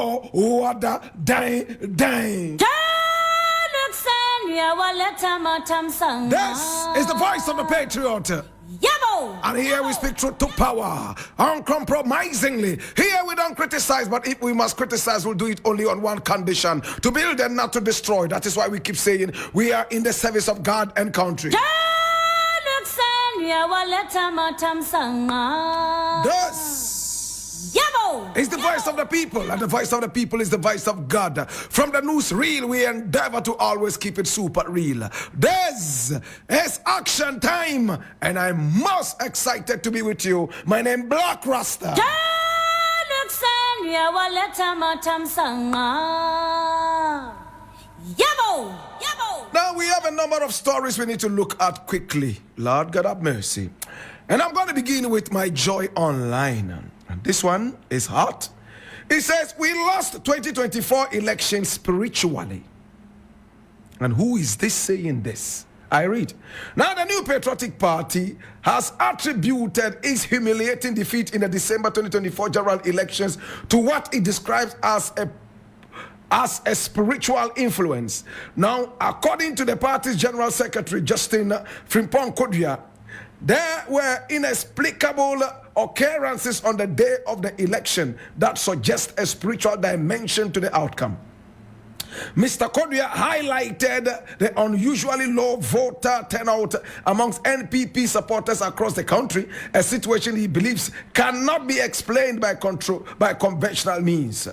no other dang. This is the voice of the patriot. And here we speak truth to power, uncompromisingly. Here we don't criticize, but if we must criticize, we'll do it only on one condition: to build and not to destroy. That is why we keep saying we are in the service of God and country. This is the voice of the people, and the voice of the people is the voice of God. From the newsreel, we endeavor to always keep it super real. This is action time, and I'm most excited to be with you. My name Blakk Rasta. Now we have a number of stories we need to look at quickly. Lord God have mercy. And I'm going to begin with my joy online. And this one is hot. It says, we lost 2024 election spiritually. And who is this saying this? I read. Now the new patriotic party has attributed its humiliating defeat in the December 2024 general elections to what it describes as a spiritual influence. Now, according to the party's general secretary, Justin Frimpong Kodua, there were inexplicable occurrences on the day of the election that suggest a spiritual dimension to the outcome. Mr. Kodua highlighted the unusually low voter turnout amongst NPP supporters across the country, a situation he believes cannot be explained by conventional means.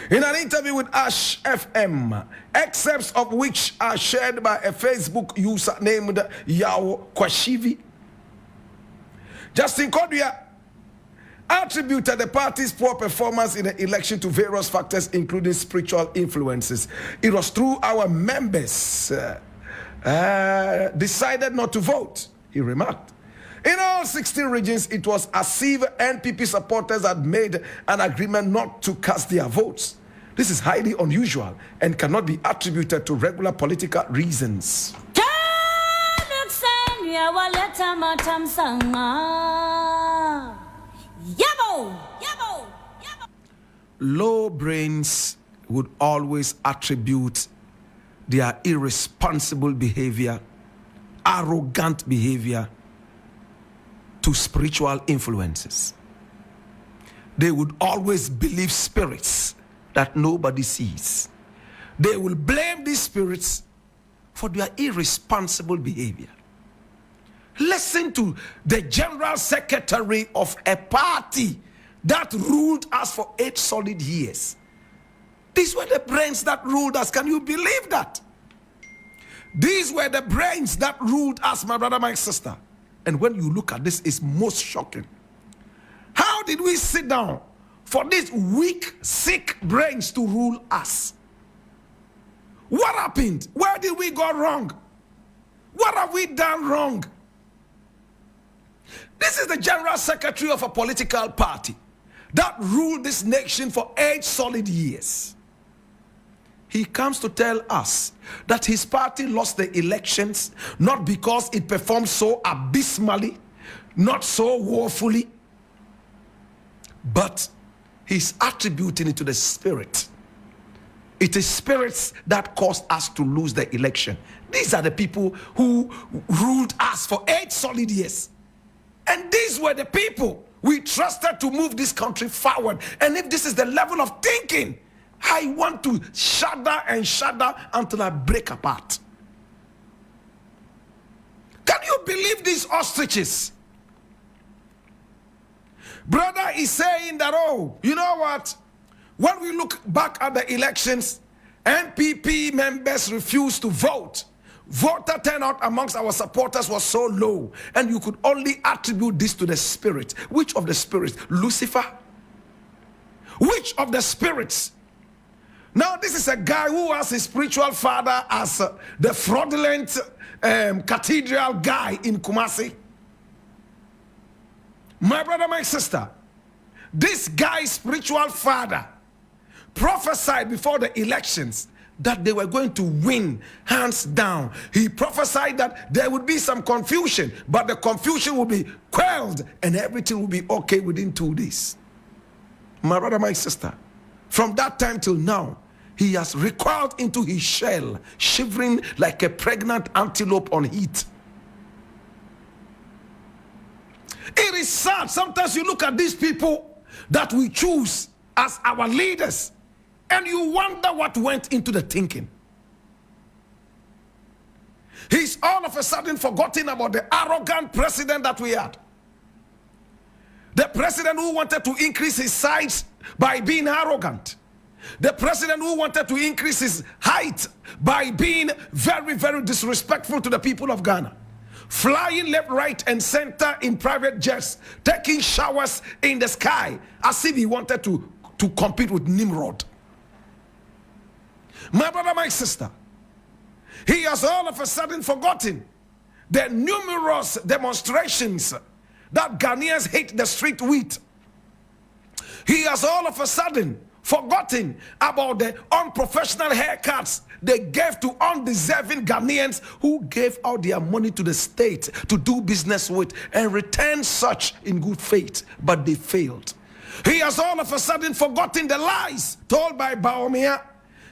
In an interview with Ash FM, excerpts of which are shared by a Facebook user named Yao Kwashivi, Justin Kodua attributed the party's poor performance in the election to various factors, including spiritual influences. It was through our members decided not to vote, he remarked. In all 16 regions, it was as if NPP supporters had made an agreement not to cast their votes. This is highly unusual and cannot be attributed to regular political reasons. Low brains would always attribute their irresponsible behavior, arrogant behavior, to spiritual influences. They would always believe spirits that nobody sees. They will blame these spirits for their irresponsible behavior. Listen to the general secretary of a party that ruled us for 8 solid years. These were the brains that ruled us. Can you believe that? These were the brains that ruled us, my brother, my sister. And when you look at this, it's most shocking. How did we sit down for these weak, sick brains to rule us? What happened? Where did we go wrong? What have we done wrong? This is the general secretary of a political party that ruled this nation for 8 solid years. He comes to tell us that his party lost the elections not because it performed so abysmally, not so woefully, but he's attributing it to the spirit. It is spirits that caused us to lose the election. These are the people who ruled us for 8 solid years. And these were the people we trusted to move this country forward. And if this is the level of thinking, I want to shudder and shudder until I break apart. Can you believe these ostriches? Brother is saying that, oh, you know what? When we look back at the elections, NPP members refused to vote. Voter turnout amongst our supporters was so low, and you could only attribute this to the spirit. Which of the spirits? Lucifer? Which of the spirits? Now, this is a guy who has his spiritual father as the fraudulent cathedral guy in Kumasi. My brother, my sister, this guy's spiritual father prophesied before the elections that they were going to win hands down. He prophesied that there would be some confusion, but the confusion will be quelled and everything will be okay within 2 days. My brother, my sister, From that time till now, he has recoiled into his shell, shivering like a pregnant antelope on heat. It is sad. Sometimes you look at these people that we choose as our leaders, and you wonder what went into the thinking. He's all of a sudden forgotten about the arrogant president that we had. The president who wanted to increase his size by being arrogant. The president who wanted to increase his height by being very, very disrespectful to the people of Ghana. Flying left, right, and center in private jets, taking showers in the sky as if he wanted to compete with Nimrod. My brother, my sister, he has all of a sudden forgotten the numerous demonstrations that Ghanaians hate the street with. He has all of a sudden forgotten about the unprofessional haircuts they gave to undeserving Ghanaians who gave out their money to the state to do business with and return such in good faith, but they failed. He has all of a sudden forgotten the lies told by Baumia.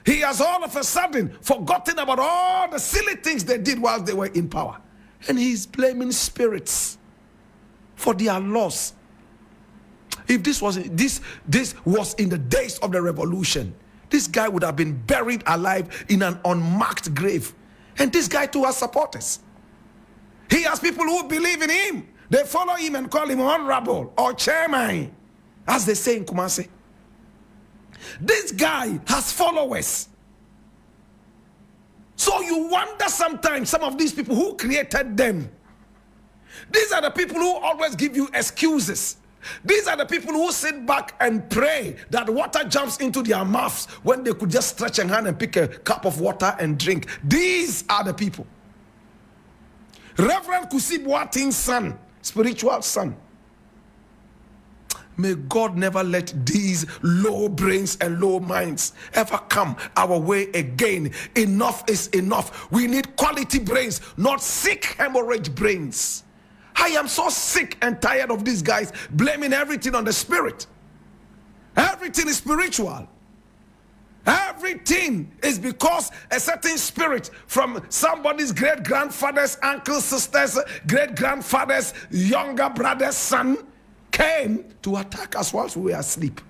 He has all of a sudden forgotten about all the silly things they did while they were in power. And he's blaming spirits for their loss. If this was in the days of the revolution, this guy would have been buried alive in an unmarked grave. And this guy too has supporters. He has people who believe in him. They follow him and call him honorable or chairman, as they say in Kumasi. This guy has followers. So you wonder sometimes, some of these people, who created them? These are the people who always give you excuses. These are the people who sit back and pray that water jumps into their mouths when they could just stretch a hand and pick a cup of water and drink. These are the people. Reverend Kusi Boateng's son, spiritual son. May God never let these low brains and low minds ever come our way again. Enough is enough. We need quality brains, not sick hemorrhage brains. I am so sick and tired of these guys blaming everything on the spirit. Everything is spiritual. Everything is because a certain spirit from somebody's great-grandfather's, uncles, sisters, great-grandfather's, younger brother's son came to attack us whilst we were asleep.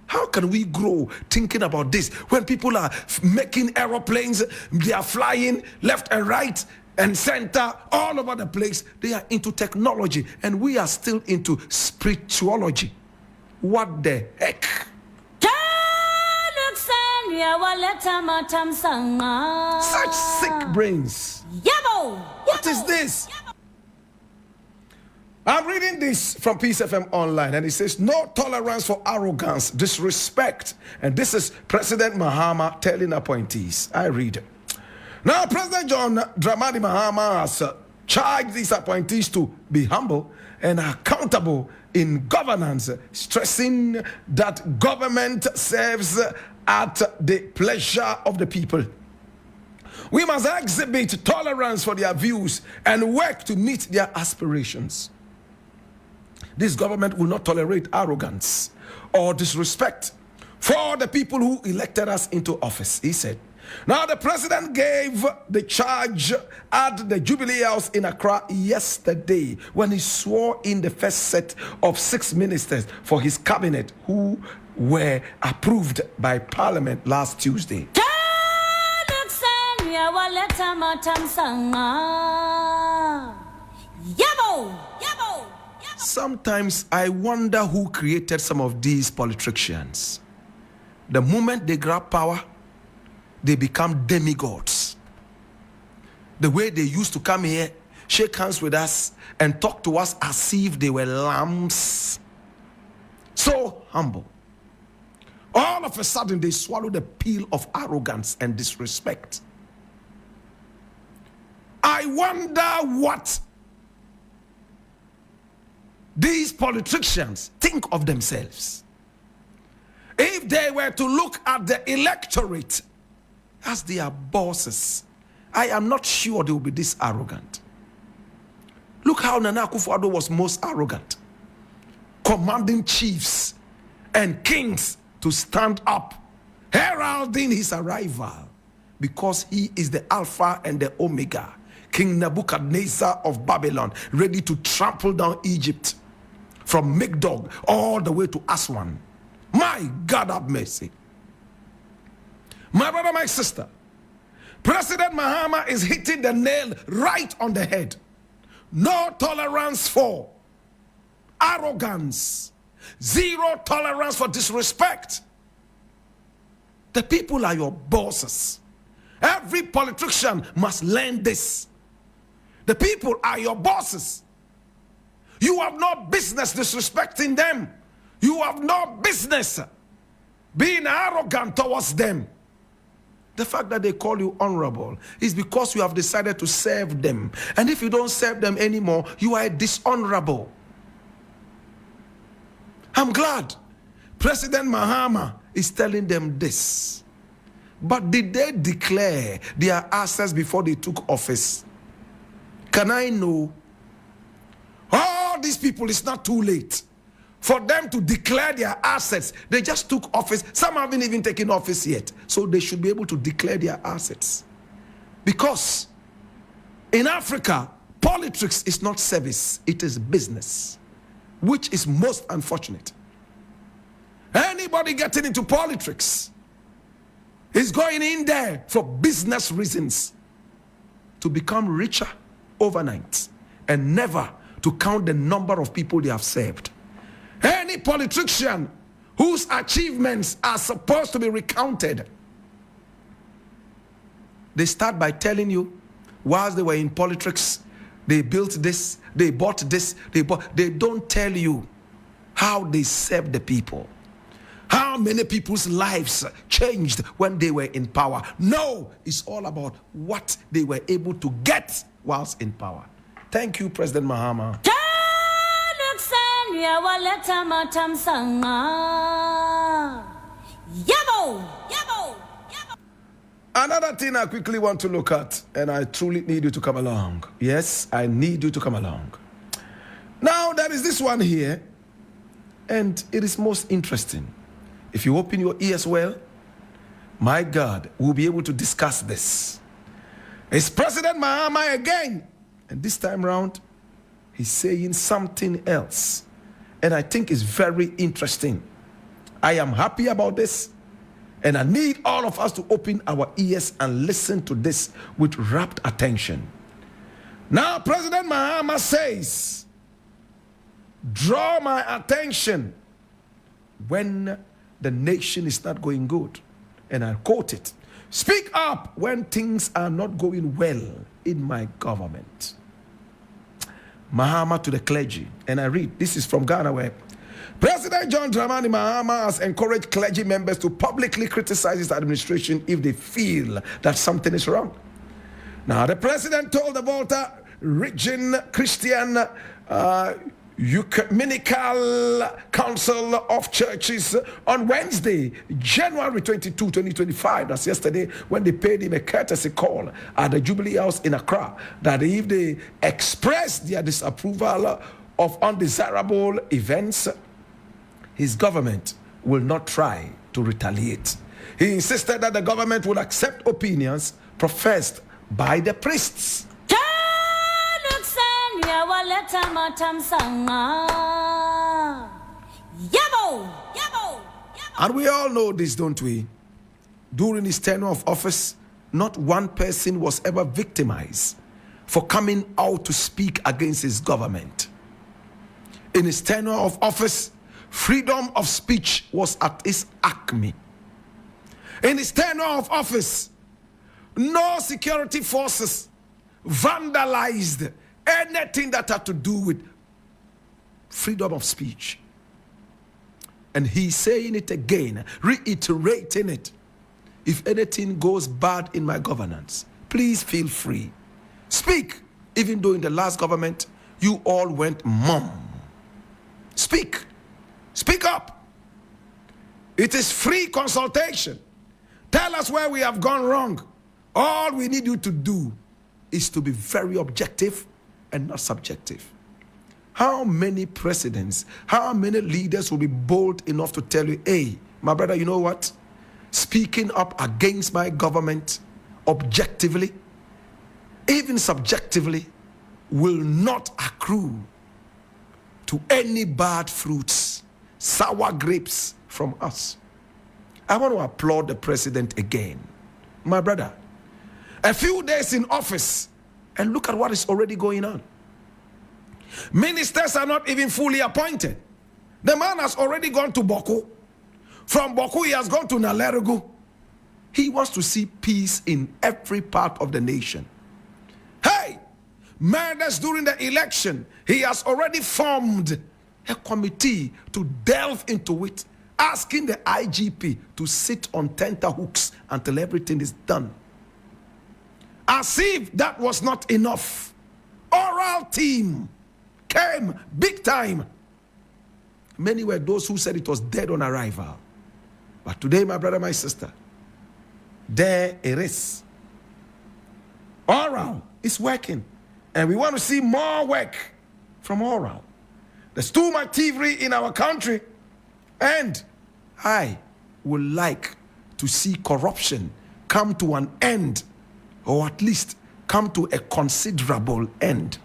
How can we grow thinking about this when people are making aeroplanes, they are flying left and right and center all over the place? They are into technology and we are still into spirituality. What the heck? Such sick brains. What is this? I'm reading this from Peace FM Online, and it says, no tolerance for arrogance, disrespect. And this is President Mahama telling appointees. I read it. Now, President John Dramani Mahama has charged these appointees to be humble and accountable in governance, stressing that government serves at the pleasure of the people. We must exhibit tolerance for their views and work to meet their aspirations. This government will not tolerate arrogance or disrespect for the people who elected us into office, he said. Now, the president gave the charge at the Jubilee House in Accra yesterday when he swore in the first set of 6 ministers for his cabinet who were approved by Parliament last Tuesday. Sometimes I wonder who created some of these politicians. The moment they grab power, they become demigods. The way they used to come here, shake hands with us, and talk to us as if they were lambs. So humble. All of a sudden, they swallow the pill of arrogance and disrespect. I wonder what these politicians think of themselves. If they were to look at the electorate as their bosses, I am not sure they will be this arrogant. Look how Nana Akufo-Addo was most arrogant, commanding chiefs and kings to stand up, heralding his arrival, because he is the Alpha and the Omega, King Nebuchadnezzar of Babylon, ready to trample down Egypt from Migdol all the way to Aswan. My God have mercy. My brother, my sister, President Mahama is hitting the nail right on the head. No tolerance for arrogance. Zero tolerance for disrespect. The people are your bosses. Every politician must learn this. The people are your bosses. You have no business disrespecting them. You have no business being arrogant towards them. The fact that they call you honorable is because you have decided to serve them. And if you don't serve them anymore, you are dishonorable. I'm glad President Mahama is telling them this. But did they declare their assets before they took office? Can I know? All these people, it's not too late for them to declare their assets. They just took office. Some haven't even taken office yet. So they should be able to declare their assets. Because in Africa, politics is not service, it is business, which is most unfortunate. Anybody getting into politics is going in there for business reasons, to become richer overnight and never to count the number of people they have served. Any politician whose achievements are supposed to be recounted, they start by telling you, whilst they were in politics, they built this, they bought this, they don't tell you how they served the people. How many people's lives changed when they were in power. No, it's all about what they were able to get whilst in power. Thank you, President Mahama. Another thing I quickly want to look at, and I truly need you to come along. Yes, I need you to come along. Now, there is this one here, and it is most interesting. If you open your ears well, my God, we'll be able to discuss this. It's President Mahama again. And this time round, he's saying something else. And I think it's very interesting. I am happy about this. And I need all of us to open our ears and listen to this with rapt attention. Now, President Mahama says, draw my attention when the nation is not going good. And I quote it. Speak up when things are not going well in my government. Mahama to the clergy. And I read, this is from Ghana Web. President John Dramani Mahama has encouraged clergy members to publicly criticize his administration if they feel that something is wrong. Now, the president told the Volta Region Christian Ecumenical Council of Churches on Wednesday, January 22, 2025, that's yesterday, when they paid him a courtesy call at the Jubilee House in Accra, that if they express their disapproval of undesirable events, his government will not try to retaliate. He insisted that the government would accept opinions professed by the priests. And we all know this, don't we? During his tenure of office, not one person was ever victimized for coming out to speak against his government. In his tenure of office, freedom of speech was at its acme. In his tenure of office, no security forces vandalized anything that had to do with freedom of speech. And he's saying it again, reiterating it. If anything goes bad in my governance, please feel free. Speak. Even though in the last government, you all went mum. Speak. Speak up. It is free consultation. Tell us where we have gone wrong. All we need you to do is to be very objective and not subjective. How many presidents, how many leaders will be bold enough to tell you, hey, My brother, you know what? Speaking up against my government objectively, even subjectively, will not accrue to any bad fruits, sour grapes from us. I want to applaud the president again. My brother, a few days in office, and look at what is already going on. Ministers are not even fully appointed. The man has already gone to Boku. From Boku, he has gone to Naleregu. He wants to see peace in every part of the nation. Hey, murders during the election, he has already formed a committee to delve into it, asking the IGP to sit on tenterhooks until everything is done. As if that was not enough, oral team came big time. Many were those who said it was dead on arrival. But today, my brother, my sister, there it is. Oral is working. And we want to see more work from oral. There's too much thievery in our country. And I would like to see corruption come to an end, or at least come to a considerable end.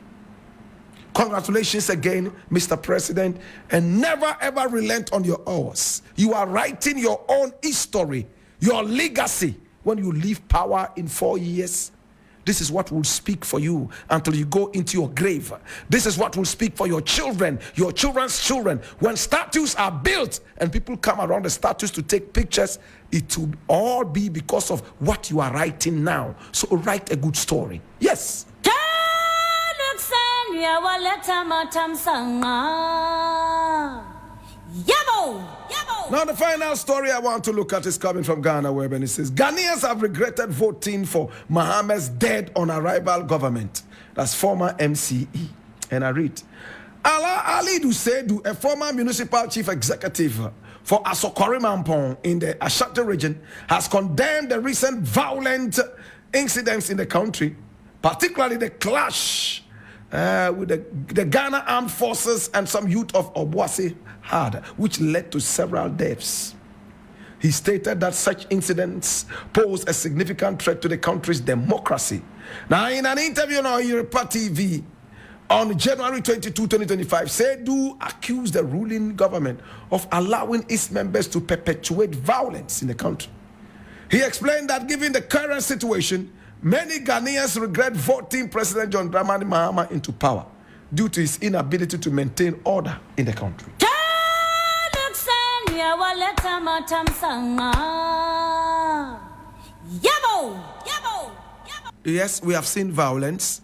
Congratulations again, Mr. President, and never ever relent on your oars. You are writing your own history, your legacy. When you leave power in 4 years, this is what will speak for you until you go into your grave. This is what will speak for your children, your children's children. When statues are built and people come around the statues to take pictures, it will all be because of what you are writing now. So write a good story. Yes. Now the final story I want to look at is coming from Ghana Web, and it says Ghanaians have regretted voting for Mahama's dead on arrival government. That's former MCE. And I read, Ali Dusedu, a former municipal chief executive for Asokore Mampong in the Ashanti region, has condemned the recent violent incidents in the country, particularly the clash with the Ghana Armed Forces and some youth of Obuasi had, which led to several deaths. He stated that such incidents pose a significant threat to the country's democracy. Now, in an interview on Europa TV on January 22, 2025, Sedu accused the ruling government of allowing its members to perpetuate violence in the country. He explained that given the current situation, many Ghanaians regret voting President John Dramani Mahama into power due to his inability to maintain order in the country. Yes, we have seen violence.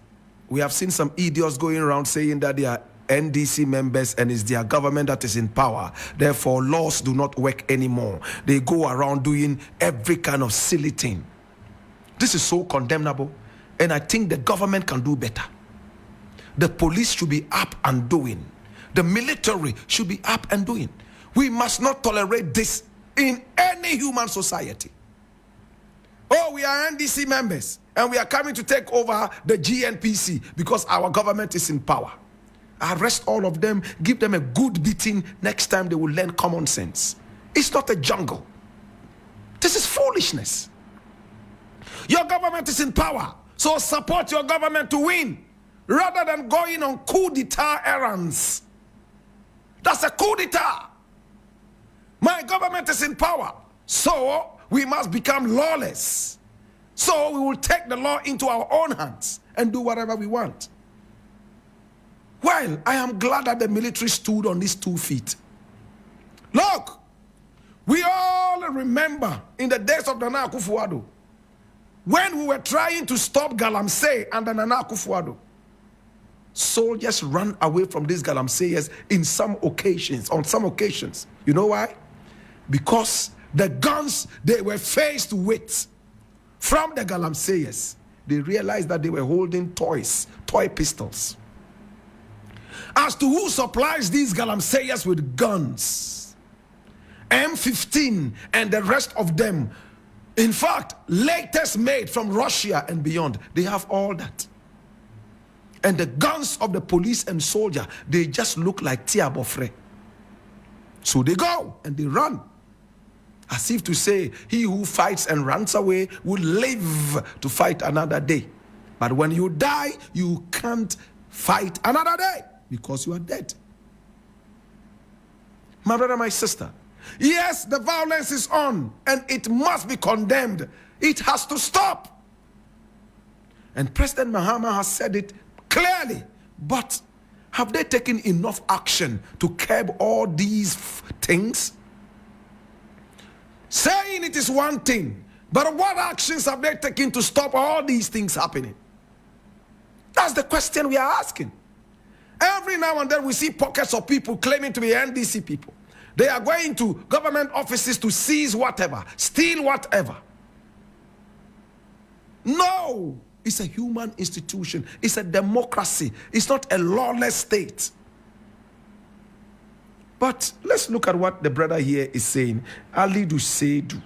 We have seen some idiots going around saying that they are NDC members and it's their government that is in power. Therefore, laws do not work anymore. They go around doing every kind of silly thing. This is so condemnable, and I think the government can do better. The police should be up and doing. The military should be up and doing. We must not tolerate this in any human society. Oh, we are NDC members, and we are coming to take over the GNPC because our government is in power. Arrest all of them, give them a good beating. Next time they will learn common sense. It's not a jungle. This is foolishness. Your government is in power, so support your government to win, rather than going on coup d'etat errands. That's a coup d'etat. My government is in power, so we must become lawless. So we will take the law into our own hands and do whatever we want. Well, I am glad that the military stood on these 2 feet. Look, we all remember in the days of Nana Akufo-Addo, when we were trying to stop Galamsey under Nana Akufo-Addo, soldiers ran away from these Galamseyers on some occasions. You know why? Because the guns they were faced with from the Galamseyers, they realized that they were holding toy pistols. As to who supplies these Galamseyers with guns, M15 and the rest of them, in fact, latest made from Russia and beyond, they have all that. And the guns of the police and soldier, they just look like Tia Bofre. So they go and they run. As if to say, he who fights and runs away will live to fight another day. But when you die, you can't fight another day because you are dead. My brother, my sister, yes, the violence is on and it must be condemned. It has to stop. And President Mahama has said it clearly. But have they taken enough action to curb all these things? Saying it is one thing, but what actions have they taken to stop all these things happening? That's the question we are asking. Every now and then we see pockets of people claiming to be NDC people. They are going to government offices to seize whatever, steal whatever. No, it's a human institution. It's a democracy. It's not a lawless state. But let's look at what the brother here is saying, Ali Seidu.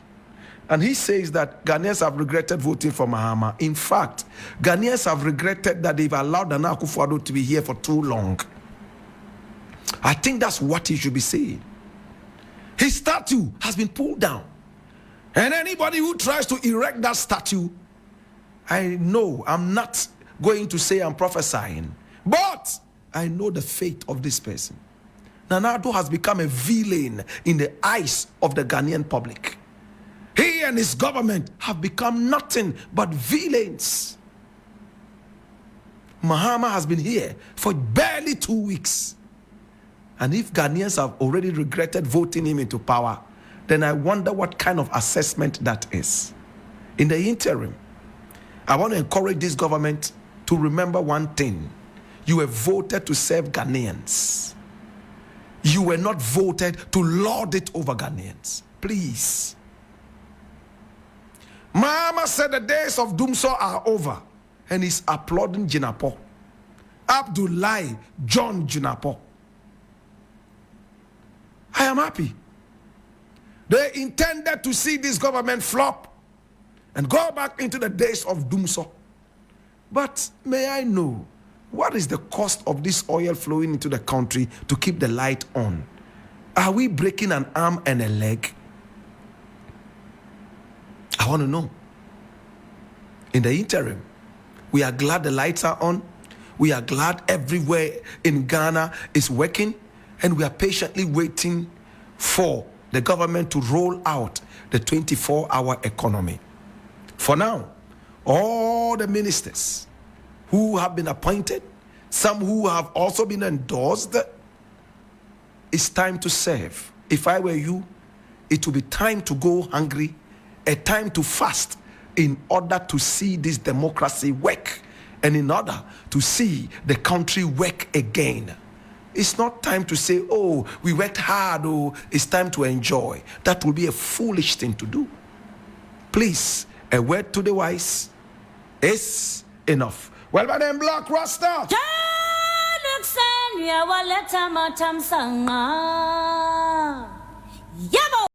And he says that Ghanaians have regretted voting for Mahama. In fact, Ghanaians have regretted that they've allowed Nana Akufo-Addo to be here for too long. I think that's what he should be saying. His statue has been pulled down. And anybody who tries to erect that statue, I know I'm not going to say I'm prophesying, but I know the fate of this person. Nana Addo has become a villain in the eyes of the Ghanaian public. He and his government have become nothing but villains. Mahama has been here for barely 2 weeks. And if Ghanaians have already regretted voting him into power, then I wonder what kind of assessment that is. In the interim, I want to encourage this government to remember one thing. You were voted to serve Ghanaians. You were not voted to lord it over Ghanaians. Please. Mahama said the days of Dumso are over. And he's applauding Jinapo. Abdullahi John Jinapo. I am happy. They intended to see this government flop and go back into the days of Dumso. But may I know, what is the cost of this oil flowing into the country to keep the light on? Are we breaking an arm and a leg? I want to know. In the interim, we are glad the lights are on. We are glad everywhere in Ghana is working. And we are patiently waiting for the government to roll out the 24-hour economy. For now, all the ministers who have been appointed, some who have also been endorsed, it's time to serve. If I were you, it would be time to go hungry, a time to fast in order to see this democracy work and in order to see the country work again. It's not time to say, oh, we worked hard, oh, it's time to enjoy. That will be a foolish thing to do. Please, a word to the wise is enough. Well, my name Blakk Rasta.